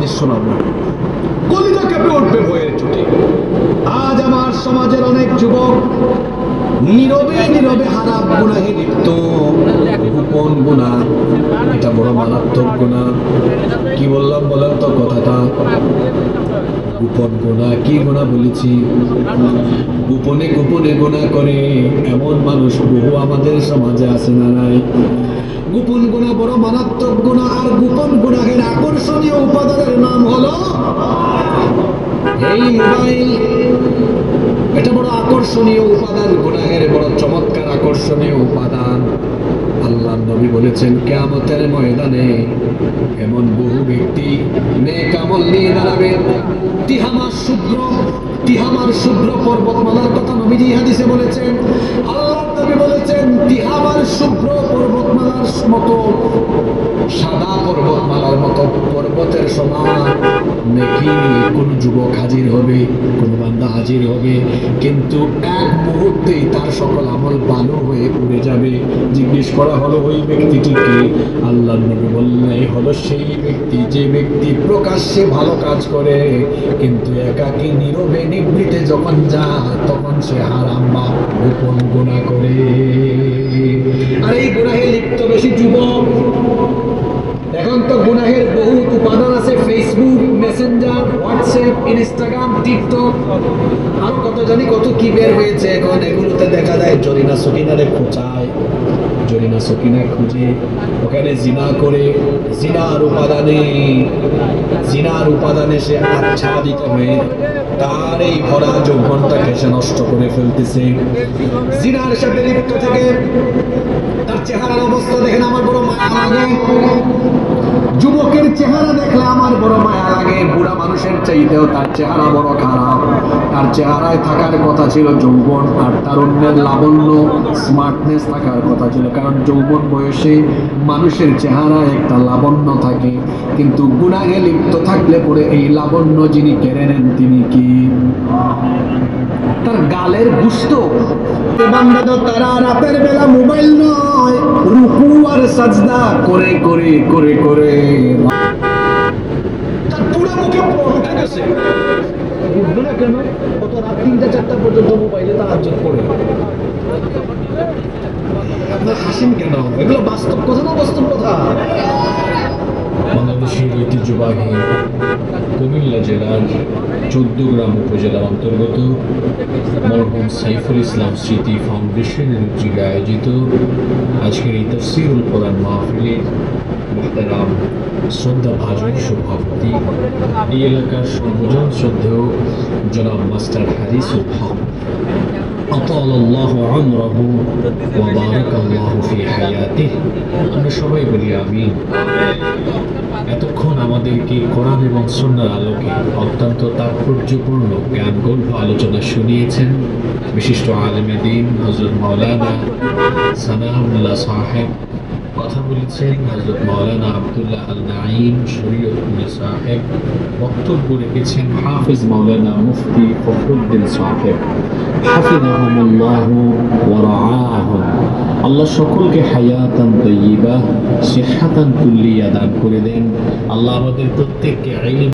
হাদিস শোনাবো, কলিজা কেঁপে উঠবে ভয়ের চোটে। আজ আমার সমাজের অনেক যুবক নীরবে নীরবে হারাম গুনাহে লিপ্ত। গোপন গুনাহ, এটা বড় মারাত্মক গুনাহ। কি বললাম বলেন তো কথাটা? গোপন গুনাহ। কি গুনাহ বলেছি? গোপনে গোপনে গুনাহ করে এমন মানুষ বহু আমাদের সমাজে আছে না নাই? গোপন গুনাহ বড় মারাত্মক গুনাহ। আর গোপন গুনাহের আকর্ষণীয় উপাদানের নাম হলো এই মোবাইল। এটা বড় আকর্ষণীয় উপাদান, গুনাহের বড় চমৎকার আকর্ষণীয় উপাদান। আল্লাহর নবী বলেছেন কিয়ামতের ময়দানে এমন বহু ব্যক্তি নেক আমল নিয়ে দাঁড়াবে। তিহামার শুভ্র পর্বতমালার কথা নবীজি হাদিসে বলেছেন। আল্লাহর নবী বলেছেন তিহামার শুভ্র পর্বতমালার মতো, সাদা পর্বতমালার মতো পর্বতের সমান নেকি কোন যুবক হাজির হবে, কোন বান্দা হাজির হবে, কিন্তু এক মুহূর্তেই তার সকল আমল ভালো হয়ে উড়ে যাবে। জিজ্ঞেস করা হলো ওই ব্যক্তিটি কে? আল্লাহর নবী বললেন এই হলো সেই ব্যক্তি যে ব্যক্তি প্রকাশ্যে ভালো কাজ করে, কিন্তু একাকী নীরবে নিভৃতে যখন যায় তখন সে হারাম বা গোপন গুনাহ করে। আর এই গুনাহে লিপ্ত বেশি যুবক। এখন তো গুনাহের বহু উপাদান আছে, Facebook, Messenger, WhatsApp, Instagram, TikTok, আরো কত জানি কত কি বের হয়েছে এখন। এগুলোতে দেখা যায় জরিনা সকিনারে খোঁচায়, জরিনা সকিনা খুঁজে ওখানে জিনা করে, জিনার উপাদানে সে আচ্ছাদিত হয়ে তার এই ভরা যৌবনটাকে সে নষ্ট করে ফেলতেছে। জিনার সাথে লিপ্ত থেকে তার চেহারার অবস্থা দেখেন আমার বড় মায়া লাগে। যুবকের চেহারা দেখলে আমার বড় মায়া লাগে। বুড়া মানুষের চাইতেও তার চেহারা বড় খারাপ। তার চেহারায় থাকার কথা ছিল যৌবন আর তারুণ্যের লাবণ্য, স্মার্টনেস থাকার কথা ছিল, কারণ যৌবন বয়সে মানুষের চেহারায় একটা লাবণ্য থাকে। কিন্তু গুনাহে লিপ্ত থাকলে পরে এই লাবণ্য যিনি কেড়ে নেন তিনি কি? তার গালের গুস্ত। তারা রাতের বেলা মোবাইল নয়, রুকু আর সাজদা করে করে করে করে তার পুরো মুখে উঠে গেছে। বুঝবে না কেন? কত রাত 3টা 4টা পর্যন্ত মোবাইলে তাহাজ্জুদ পড়ে। আপনার হাসিন কেন? এগুলো বাস্তব কথা না বাস্তব কথা? বাংলাদেশের ঐতিহ্যবাহী কুমিল্লা জেলার 14 গ্রাম উপজেলার অন্তর্গত মরহুম সাইফুল ইসলাম স্মৃতি ফাউন্ডেশনের উদ্যোগে আয়োজিত আজকের এই তাফসীরুল কোরআন মাহফিলে মুহতারাম শ্রদ্ধাভাজন সভাপতি, এই এলাকার সর্বজন শ্রদ্ধেয় জনাব মাস্টার হারিসুল হক আতালাল্লাহু আমরাহু ওয়া বারাকাল্লাহু ফি হায়াতিহি, আমরা সবাই বলি আমিন। এতক্ষণ আমাদেরকে কোরআন এবং সুন্নাহর আলোকে অত্যন্ত তাৎপর্যপূর্ণ জ্ঞানগর্ভ আলোচনা শুনিয়েছেন বিশিষ্ট আলেমে দ্বীন হযরত মাওলানা সানাউল্লাহ সাহেব। কথা বলেছেন হযরত মাওলানা আব্দুল্লাহ আল নাঈম শরীয়তুল্লাহ সাহেব। বক্তব্য রেখেছেন হাফিজ মাওলানা মুফতি ফখরুদ্দিন সাহেব হাফিজাহুমুল্লাহু ওয়া রাআহুম। আল্লাহ সকলকে হায়াতান তাইয়্যিবা, সিহহাতান কুল্লিয়া দান করে দেন। আল্লাহ আমাদের প্রত্যেককে ইলম